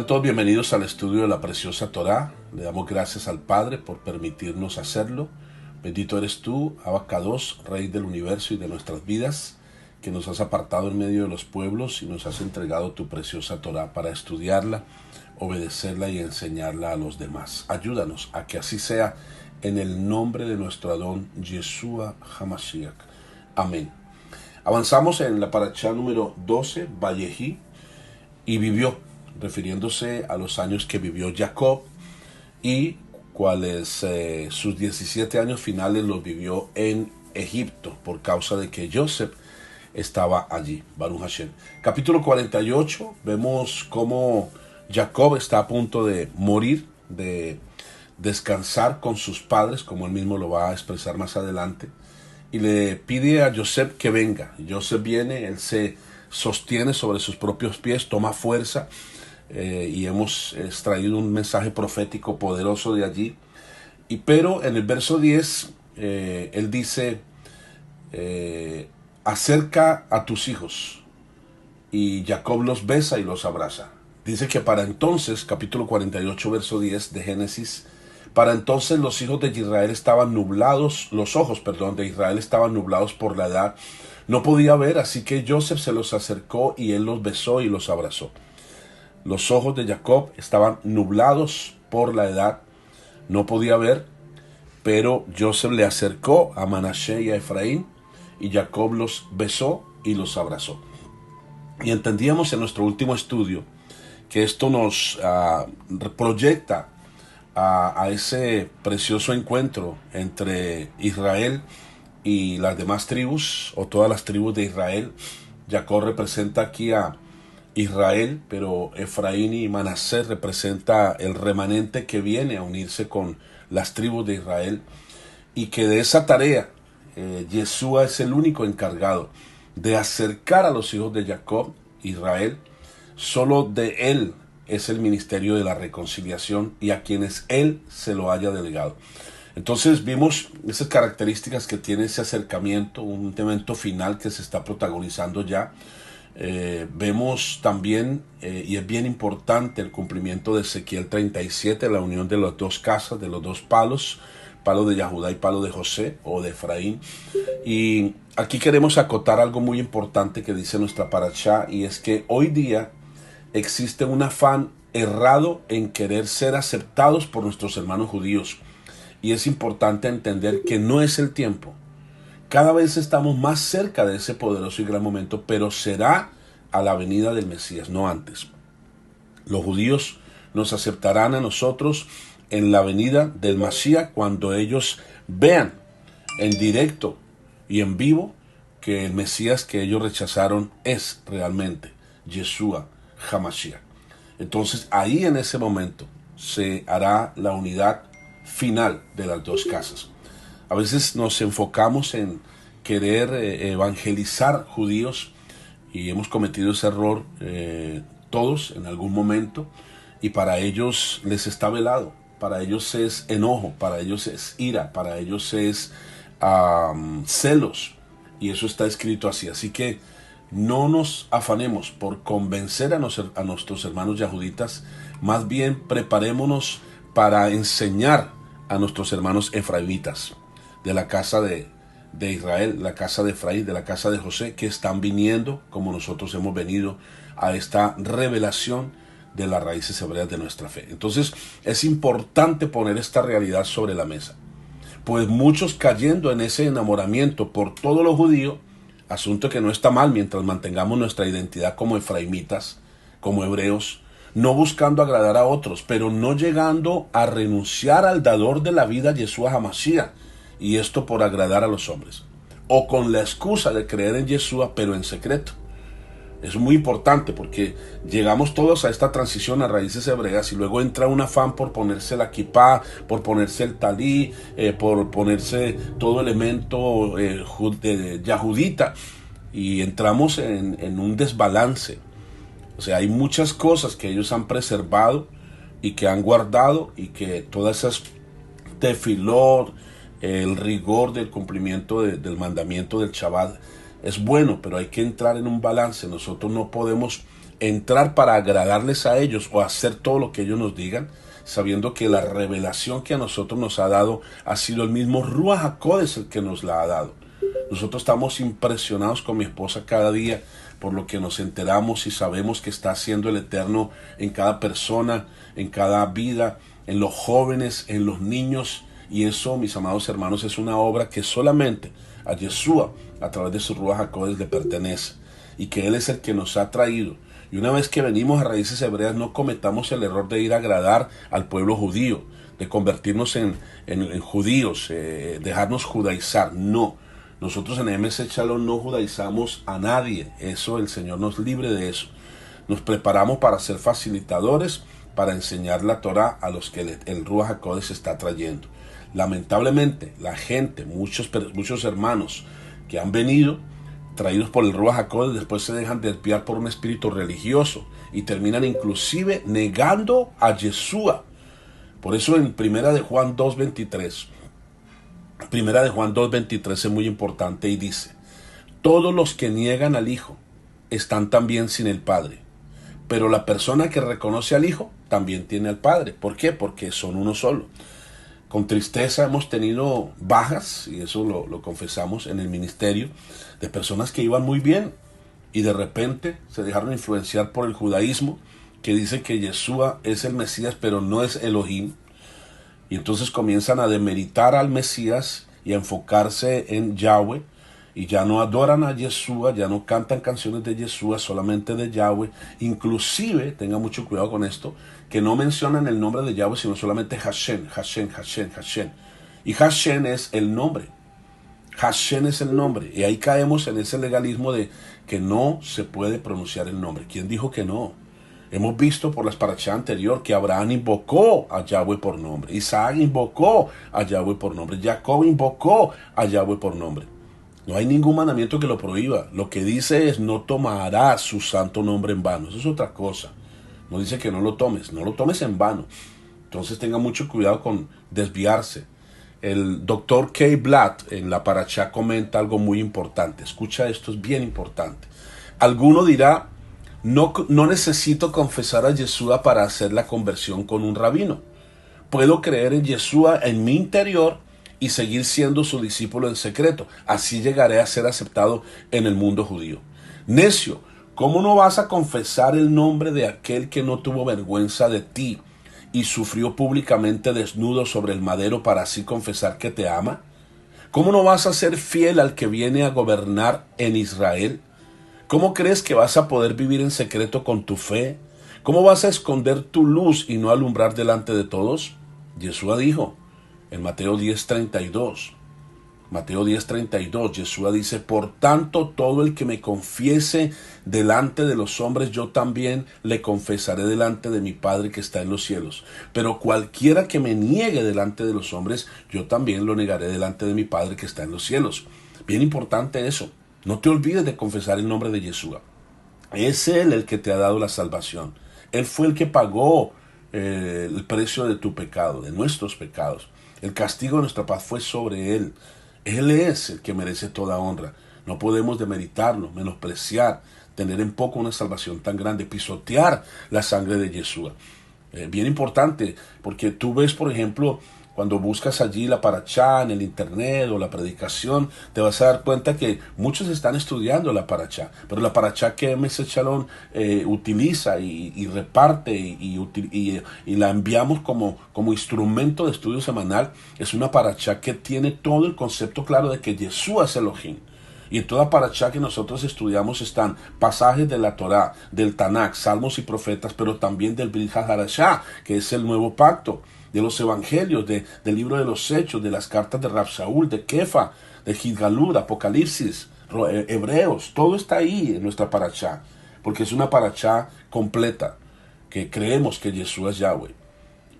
Sean todos bienvenidos al estudio de la preciosa Torá. Le damos gracias al Padre por permitirnos hacerlo. Bendito eres tú, Abacados, Rey del universo y de nuestras vidas, que nos has apartado en medio de los pueblos y nos has entregado tu preciosa Torá para estudiarla, obedecerla y enseñarla a los demás. Ayúdanos a que así sea en el nombre de nuestro Adón Yeshua HaMashiach. Amén. Avanzamos en la parashá número 12, Vayehi, y vivió, refiriéndose a los años que vivió Jacob y cuales sus 17 años finales los vivió en Egipto por causa de que Joseph estaba allí. Baruch Hashem. Capítulo 48, vemos cómo Jacob está a punto de morir, de descansar con sus padres, como él mismo lo va a expresar más adelante, y le pide a Joseph que venga. Joseph viene, él se sostiene sobre sus propios pies, toma fuerza, y hemos extraído un mensaje profético poderoso de allí. Pero en el verso 10, él dice, acerca a tus hijos, y Jacob los besa y los abraza. Dice que para entonces, capítulo 48, verso 10 de Génesis, para entonces los hijos de Israel estaban nublados, los ojos de Israel estaban nublados por la edad, no podía ver, así que Joseph se los acercó y él los besó y los abrazó. Los ojos de Jacob estaban nublados por la edad, no podía ver, pero Joseph le acercó a Manashe y a Efraín, y Jacob los besó y los abrazó. Y entendíamos en nuestro último estudio que esto nos proyecta a ese precioso encuentro entre Israel y las demás tribus, o todas las tribus de Israel. Jacob representa aquí a Israel, pero Efraín y Manasés representa el remanente que viene a unirse con las tribus de Israel, y que de esa tarea Yeshua es el único encargado de acercar a los hijos de Jacob, Israel. Solo de él es el ministerio de la reconciliación y a quienes él se lo haya delegado. Entonces vimos esas características que tiene ese acercamiento, un evento final que se está protagonizando ya. Vemos también, y es bien importante, el cumplimiento de Ezequiel 37, la unión de las dos casas, de los dos palos, palo de Yahudá y palo de José o de Efraín. Y aquí queremos acotar algo muy importante que dice nuestra parashá, y es que hoy día existe un afán errado en querer ser aceptados por nuestros hermanos judíos. Y es importante entender que no es el tiempo. Cada vez estamos más cerca de ese poderoso y gran momento, pero será a la venida del Mesías, no antes. Los judíos nos aceptarán a nosotros en la venida del Mashiach cuando ellos vean en directo y en vivo que el Mesías que ellos rechazaron es realmente Yeshua HaMashiach. Entonces ahí en ese momento se hará la unidad final de las dos casas. A veces nos enfocamos en querer evangelizar judíos, y hemos cometido ese error todos en algún momento, y para ellos les está velado, para ellos es enojo, para ellos es ira, para ellos es celos, y eso está escrito así. Así que no nos afanemos por convencer a nuestros hermanos yahuditas, más bien preparémonos para enseñar a nuestros hermanos efraimitas de la casa de Israel, la casa de Efraín, de la casa de José, que están viniendo, como nosotros hemos venido, a esta revelación de las raíces hebreas de nuestra fe. Entonces es importante poner esta realidad sobre la mesa, pues muchos cayendo en ese enamoramiento por todo lo judío, asunto que no está mal mientras mantengamos nuestra identidad como efraimitas, como hebreos, no buscando agradar a otros, pero no llegando a renunciar al dador de la vida, Yeshua HaMashiach, y esto por agradar a los hombres, o con la excusa de creer en Yeshua, pero en secreto. Es muy importante porque llegamos todos a esta transición a raíces hebreas, y luego entra un afán por ponerse la kipá, por ponerse el talí, por ponerse todo elemento yahudita, y entramos en un desbalance. O sea, hay muchas cosas que ellos han preservado y que han guardado, y que todas esas tefilot, el rigor del cumplimiento del mandamiento del Shabbat es bueno, pero hay que entrar en un balance. Nosotros no podemos entrar para agradarles a ellos o hacer todo lo que ellos nos digan, sabiendo que la revelación que a nosotros nos ha dado ha sido el mismo Ruach HaKodesh el que nos la ha dado. Nosotros estamos impresionados con mi esposa cada día por lo que nos enteramos y sabemos que está haciendo el Eterno en cada persona, en cada vida, en los jóvenes, en los niños. Y eso, mis amados hermanos, es una obra que solamente a Yeshua, a través de su Ruach HaKodesh, le pertenece. Y que Él es el que nos ha traído. Y una vez que venimos a raíces hebreas, no cometamos el error de ir a agradar al pueblo judío, de convertirnos en judíos, dejarnos judaizar. No. Nosotros en MS Shalom no judaizamos a nadie. Eso, el Señor nos libre de eso. Nos preparamos para ser facilitadores, para enseñar la Torah a los que el Ruach HaKodesh está trayendo. Lamentablemente, la gente, muchos hermanos que han venido, traídos por el Ruach HaKodesh, después se dejan desviar por un espíritu religioso y terminan inclusive negando a Yeshua. Por eso en Primera de Juan 2:23, Primera de Juan 2:23 es muy importante y dice: todos los que niegan al Hijo están también sin el Padre, pero la persona que reconoce al Hijo también tiene al Padre. ¿Por qué? Porque son uno solo. Con tristeza hemos tenido bajas, y eso lo confesamos en el ministerio, de personas que iban muy bien y de repente se dejaron influenciar por el judaísmo, que dice que Yeshua es el Mesías pero no es Elohim. Y entonces comienzan a demeritar al Mesías y a enfocarse en Yahweh. Y ya no adoran a Yeshua, ya no cantan canciones de Yeshua, solamente de Yahweh. Inclusive, tenga mucho cuidado con esto, que no mencionan el nombre de Yahweh, sino solamente Hashem, Hashem, Hashem, Hashem. Y Hashem es el nombre. Hashem es el nombre. Y ahí caemos en ese legalismo de que no se puede pronunciar el nombre. ¿Quién dijo que no? Hemos visto por las parashá anterior que Abraham invocó a Yahweh por nombre. Isaac invocó a Yahweh por nombre. Jacob invocó a Yahweh por nombre. No hay ningún mandamiento que lo prohíba. Lo que dice es: no tomarás su santo nombre en vano. Eso es otra cosa. No dice que no lo tomes. No lo tomes en vano. Entonces tenga mucho cuidado con desviarse. El doctor K. Blatt en la parashá comenta algo muy importante. Escucha esto, es bien importante. Alguno dirá: no necesito confesar a Yeshua para hacer la conversión con un rabino. Puedo creer en Yeshua en mi interior y seguir siendo su discípulo en secreto. Así llegaré a ser aceptado en el mundo judío. Necio, ¿cómo no vas a confesar el nombre de aquel que no tuvo vergüenza de ti y sufrió públicamente desnudo sobre el madero para así confesar que te ama? ¿Cómo no vas a ser fiel al que viene a gobernar en Israel? ¿Cómo crees que vas a poder vivir en secreto con tu fe? ¿Cómo vas a esconder tu luz y no alumbrar delante de todos? Yeshua dijo en Mateo 10:32. Mateo 10:32, Yeshua dice: por tanto, todo el que me confiese delante de los hombres, yo también le confesaré delante de mi Padre que está en los cielos. Pero cualquiera que me niegue delante de los hombres, yo también lo negaré delante de mi Padre que está en los cielos. Bien importante eso. No te olvides de confesar el nombre de Yeshua. Es Él el que te ha dado la salvación. Él fue el que pagó el precio de tu pecado, de nuestros pecados. El castigo de nuestra paz fue sobre Él. Él es el que merece toda honra. No podemos demeritarlo, menospreciar, tener en poco una salvación tan grande, pisotear la sangre de Yeshua. Bien importante, porque tú ves, por ejemplo, cuando buscas allí la parashá en el internet o la predicación, te vas a dar cuenta que muchos están estudiando la parashá, pero la parashá que MS Shalom utiliza y reparte y la enviamos como instrumento de estudio semanal, es una parashá que tiene todo el concepto claro de que Yeshua es Elohim. Y en toda parashá que nosotros estudiamos están pasajes de la Torá, del Tanakh, salmos y profetas, pero también del Brit HaDashá, que es el nuevo pacto, de los evangelios, del libro de los Hechos, de las cartas de Rab Saúl, de Kefa, de Gidgalud, Apocalipsis, Hebreos. Todo está ahí en nuestra parashá, porque es una parashá completa, que creemos que Yeshua es Yahweh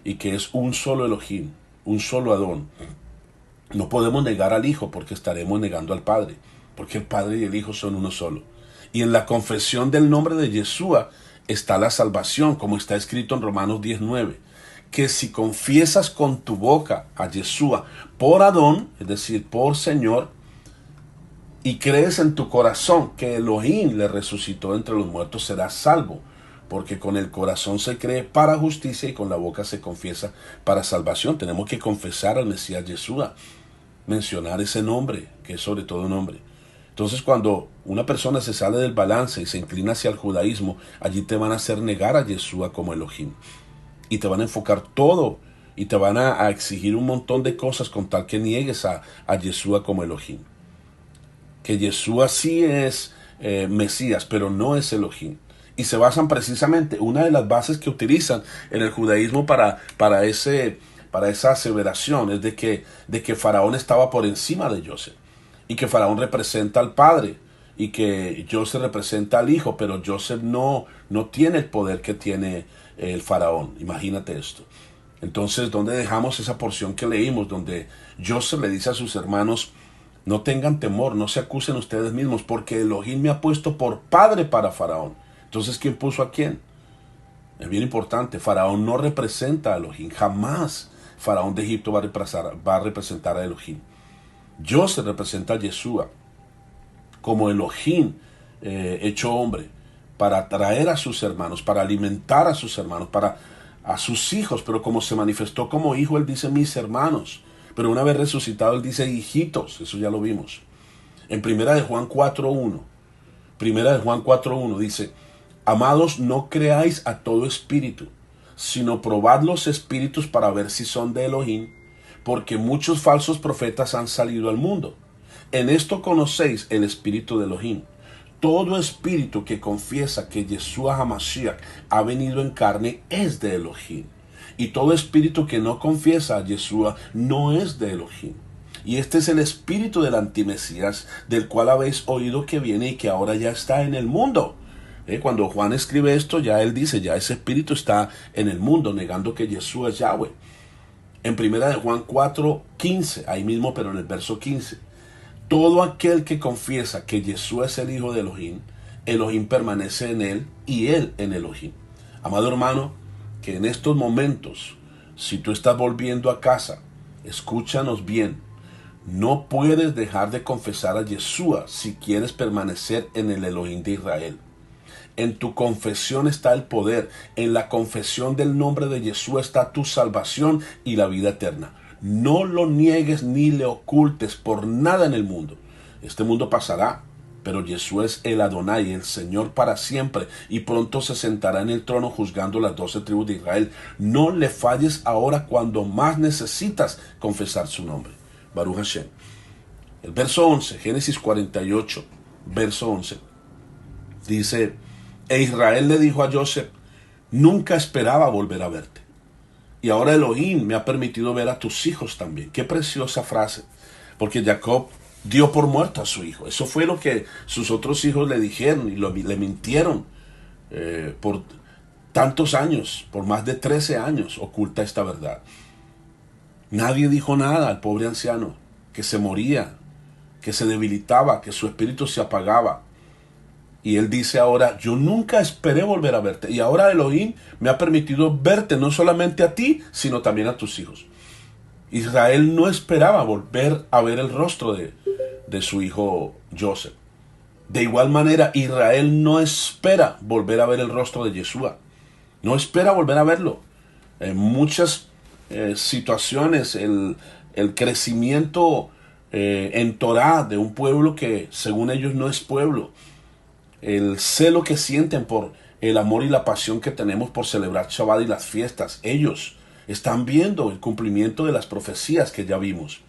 y que es un solo Elohim, un solo Adón. No podemos negar al Hijo porque estaremos negando al Padre, porque el Padre y el Hijo son uno solo. Y en la confesión del nombre de Yeshua está la salvación, como está escrito en Romanos 10:9. Que si confiesas con tu boca a Yeshua por Adón, es decir, por Señor, y crees en tu corazón que Elohim le resucitó entre los muertos, serás salvo. porque con el corazón se cree para justicia y con la boca se confiesa para salvación. Tenemos que confesar al Mesías Yeshua, mencionar ese nombre, que es sobre todo nombre. Entonces, cuando una persona se sale del balance y se inclina hacia el judaísmo, allí te van a hacer negar a Yeshua como Elohim. Y te van a enfocar todo y te van a exigir un montón de cosas con tal que niegues a Yeshua como Elohim. Que Yeshua sí es Mesías, pero no es Elohim. Y se basan precisamente, una de las bases que utilizan en el judaísmo para esa aseveración es de que Faraón estaba por encima de Joseph. Y que Faraón representa al padre. Y que Joseph representa al hijo. Pero Joseph no tiene el poder que tiene el Faraón. Imagínate esto. Entonces, ¿dónde dejamos esa porción que leímos? Donde Joseph le dice a sus hermanos: no tengan temor, no se acusen ustedes mismos, porque Elohim me ha puesto por padre para Faraón. Entonces, ¿quién puso a quién? Es bien importante. Faraón no representa a Elohim. Jamás Faraón de Egipto va a representar a Elohim. Joseph representa a Yeshua como Elohim hecho hombre, para atraer a sus hermanos, para alimentar a sus hermanos, para a sus hijos. Pero como se manifestó como hijo, él dice mis hermanos. Pero una vez resucitado, él dice hijitos. Eso ya lo vimos. En Primera de Juan 4.1. Primera de Juan 4.1 dice: amados, no creáis a todo espíritu, sino probad los espíritus para ver si son de Elohim, porque muchos falsos profetas han salido al mundo. En esto conocéis el espíritu de Elohim. Todo espíritu que confiesa que Yeshua HaMashiach ha venido en carne es de Elohim. Y todo espíritu que no confiesa a Yeshua no es de Elohim. Y este es el espíritu del antimesías, del cual habéis oído que viene y que ahora ya está en el mundo. Cuando Juan escribe esto, ya él dice, ya ese espíritu está en el mundo, negando que Yeshua es Yahweh. En Primera de Juan 4.15, ahí mismo, pero en el verso 15. Todo aquel que confiesa que Yeshua es el Hijo de Elohim, Elohim permanece en él y él en Elohim. Amado hermano, que en estos momentos, si tú estás volviendo a casa, escúchanos bien. No puedes dejar de confesar a Yeshua si quieres permanecer en el Elohim de Israel. En tu confesión está el poder. En la confesión del nombre de Yeshua está tu salvación y la vida eterna. No lo niegues ni le ocultes por nada en el mundo. Este mundo pasará, pero Yeshua es el Adonai, el Señor para siempre, y pronto se sentará en el trono juzgando las 12 tribus de Israel. No le falles ahora cuando más necesitas confesar su nombre. Baruch Hashem. El verso 11, Génesis 48, verso 11, dice: e Israel le dijo a Joseph: nunca esperaba volver a verte, y ahora Elohim me ha permitido ver a tus hijos también. Qué preciosa frase, porque Jacob dio por muerto a su hijo. Eso fue lo que sus otros hijos le dijeron y le mintieron por tantos años, por más de 13 años oculta esta verdad. Nadie dijo nada al pobre anciano, que se moría, que se debilitaba, que su espíritu se apagaba. Y él dice ahora: yo nunca esperé volver a verte, y ahora Elohim me ha permitido verte, no solamente a ti, sino también a tus hijos. Israel no esperaba volver a ver el rostro de su hijo Joseph. De igual manera, Israel no espera volver a ver el rostro de Yeshua. No espera volver a verlo. En muchas situaciones, el crecimiento en Torah de un pueblo que según ellos no es pueblo, el celo que sienten por el amor y la pasión que tenemos por celebrar Shabbat y las fiestas, ellos están viendo el cumplimiento de las profecías que ya vimos,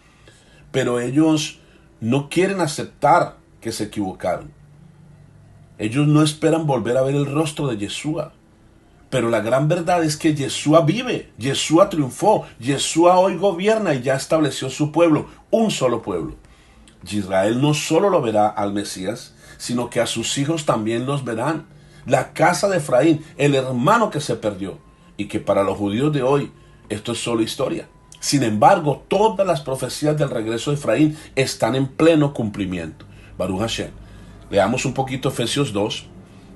pero ellos no quieren aceptar que se equivocaron. Ellos no esperan volver a ver el rostro de Yeshua. Pero la gran verdad es que Yeshua vive, Yeshua triunfó, Yeshua hoy gobierna y ya estableció su pueblo, un solo pueblo. Israel no solo lo verá al Mesías, sino que a sus hijos también los verán. La casa de Efraín, el hermano que se perdió, y que para los judíos de hoy esto es solo historia. Sin embargo, todas las profecías del regreso de Efraín están en pleno cumplimiento. Baruch Hashem. Leamos un poquito Efesios 2.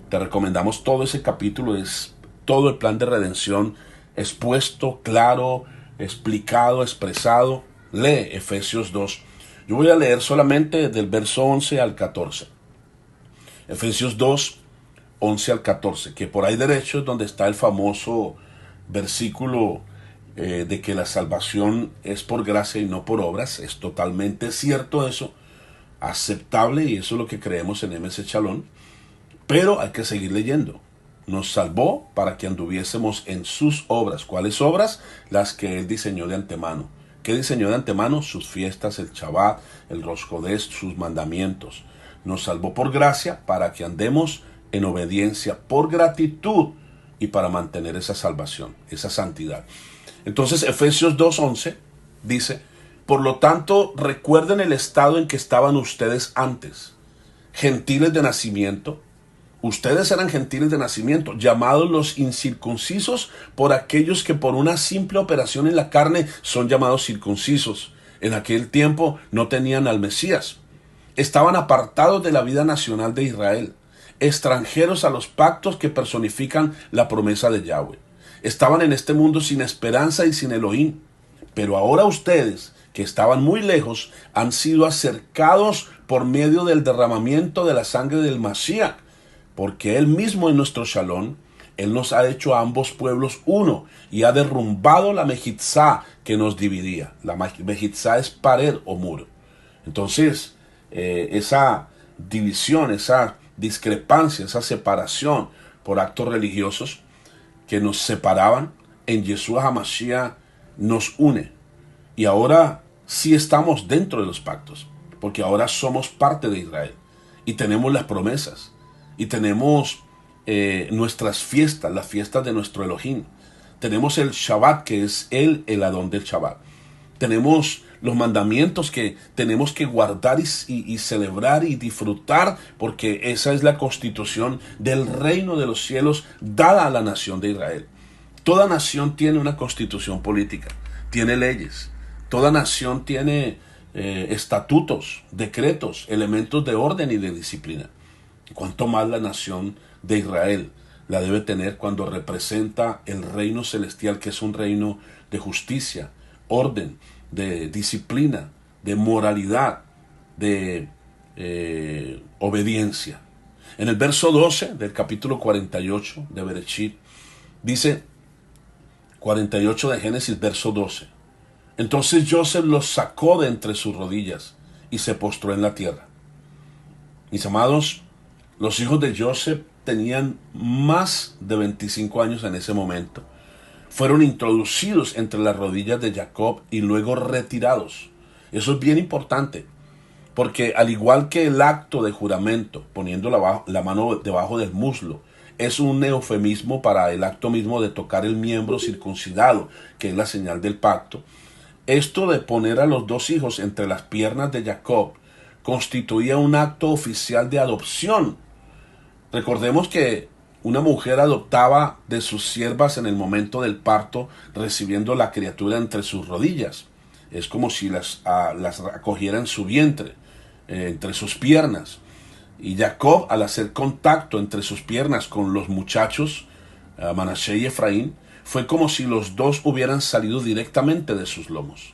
Te recomendamos todo ese capítulo, es todo el plan de redención expuesto, claro, explicado, expresado. Lee Efesios 2. Yo voy a leer solamente del verso 11 al 14. Efesios 2, 11 al 14, que por ahí derecho es donde está el famoso versículo de que la salvación es por gracia y no por obras. Es totalmente cierto eso, aceptable, y eso es lo que creemos en MS Shalom, pero hay que seguir leyendo. Nos salvó para que anduviésemos en sus obras. ¿Cuáles obras? Las que Él diseñó de antemano. ¿Qué diseñó de antemano? Sus fiestas, el Shabbat, el Rosh Chodesh, sus mandamientos. Nos salvó por gracia para que andemos en obediencia, por gratitud y para mantener esa salvación, esa santidad. Entonces Efesios 2:11 dice: por lo tanto, recuerden el estado en que estaban ustedes antes, gentiles de nacimiento. Ustedes eran gentiles de nacimiento, llamados los incircuncisos por aquellos que por una simple operación en la carne son llamados circuncisos. En aquel tiempo no tenían al Mesías. Estaban apartados de la vida nacional de Israel, extranjeros a los pactos que personifican la promesa de Yahweh. Estaban en este mundo sin esperanza y sin Elohim. Pero ahora ustedes, que estaban muy lejos, han sido acercados por medio del derramamiento de la sangre del Mashiach, porque Él mismo en nuestro Shalom, Él nos ha hecho a ambos pueblos uno y ha derrumbado la mejitzá que nos dividía. La mejitzá es pared o muro. Entonces, esa división, esa discrepancia, esa separación por actos religiosos que nos separaban, en Yeshua HaMashiach nos une. Y ahora sí estamos dentro de los pactos, porque ahora somos parte de Israel y tenemos las promesas y tenemos nuestras fiestas, las fiestas de nuestro Elohim. Tenemos el Shabbat, que es el Adón del Shabbat. Tenemos los mandamientos que tenemos que guardar y celebrar y disfrutar, porque esa es la constitución del reino de los cielos dada a la nación de Israel. Toda nación tiene una constitución política, tiene leyes. Toda nación tiene estatutos, decretos, elementos de orden y de disciplina. Cuanto más la nación de Israel la debe tener cuando representa el reino celestial, que es un reino de justicia, orden, de disciplina, de moralidad, de obediencia. En el verso 12 del capítulo 48 de Bereshit, dice 48 de Génesis, verso 12. Entonces Joseph los sacó de entre sus rodillas y se postró en la tierra. Mis amados, los hijos de Joseph tenían más de 25 años en ese momento. Fueron introducidos entre las rodillas de Jacob y luego retirados. Eso es bien importante, porque al igual que el acto de juramento, poniendo la mano debajo del muslo, es un eufemismo para el acto mismo de tocar el miembro circuncidado, que es la señal del pacto. Esto de poner a los dos hijos entre las piernas de Jacob constituía un acto oficial de adopción. Recordemos que una mujer adoptaba de sus siervas en el momento del parto, recibiendo la criatura entre sus rodillas. Es como si las acogiera en su vientre, entre sus piernas. Y Jacob, al hacer contacto entre sus piernas con los muchachos, Manashe y Efraín, fue como si los dos hubieran salido directamente de sus lomos.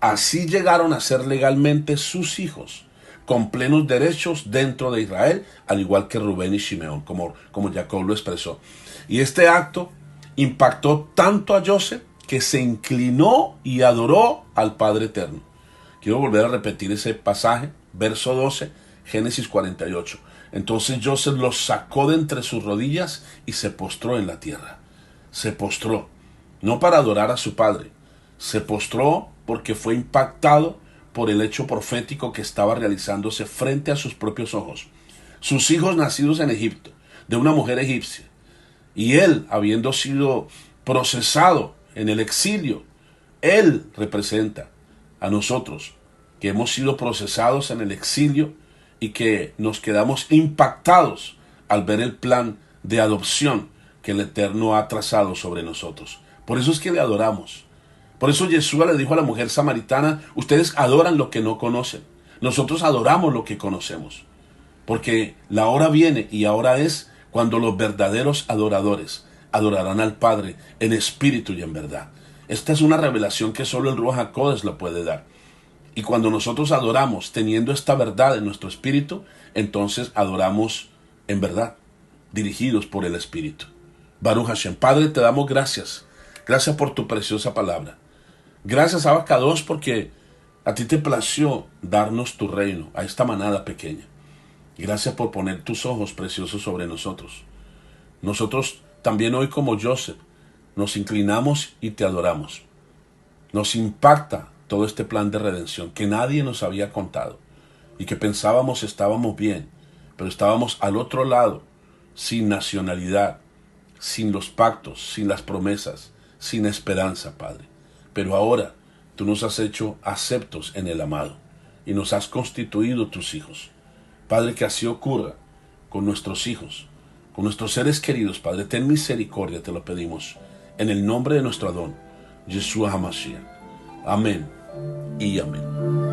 Así llegaron a ser legalmente sus hijos, con plenos derechos dentro de Israel, al igual que Rubén y Shimeón, como Jacob lo expresó. Y este acto impactó tanto a Joseph que se inclinó y adoró al Padre Eterno. Quiero volver a repetir ese pasaje, verso 12, Génesis 48. Entonces Joseph los sacó de entre sus rodillas y se postró en la tierra. Se postró, no para adorar a su padre, se postró porque fue impactado por el hecho profético que estaba realizándose frente a sus propios ojos. Sus hijos nacidos en Egipto, de una mujer egipcia, y él habiendo sido procesado en el exilio, él representa a nosotros que hemos sido procesados en el exilio y que nos quedamos impactados al ver el plan de adopción que el Eterno ha trazado sobre nosotros. Por eso es que le adoramos. Por eso Yeshua le dijo a la mujer samaritana: ustedes adoran lo que no conocen. Nosotros adoramos lo que conocemos. Porque la hora viene, y ahora es, cuando los verdaderos adoradores adorarán al Padre en espíritu y en verdad. Esta es una revelación que solo el Ruach HaKodesh la puede dar. Y cuando nosotros adoramos teniendo esta verdad en nuestro espíritu, entonces adoramos en verdad. dirigidos por el Espíritu. Baruch Hashem. Padre, te damos gracias. Gracias por tu preciosa palabra. Gracias, Abacados, porque a ti te plació darnos tu reino a esta manada pequeña. Gracias por poner tus ojos preciosos sobre nosotros. Nosotros también hoy, como Joseph, nos inclinamos y te adoramos. Nos impacta todo este plan de redención que nadie nos había contado y que pensábamos estábamos bien, pero estábamos al otro lado, sin nacionalidad, sin los pactos, sin las promesas, sin esperanza, Padre. Pero ahora tú nos has hecho aceptos en el amado y nos has constituido tus hijos. Padre, que así ocurra con nuestros hijos, con nuestros seres queridos. Padre, ten misericordia, te lo pedimos, en el nombre de nuestro Adón, Yeshua HaMashiach. Amén y amén.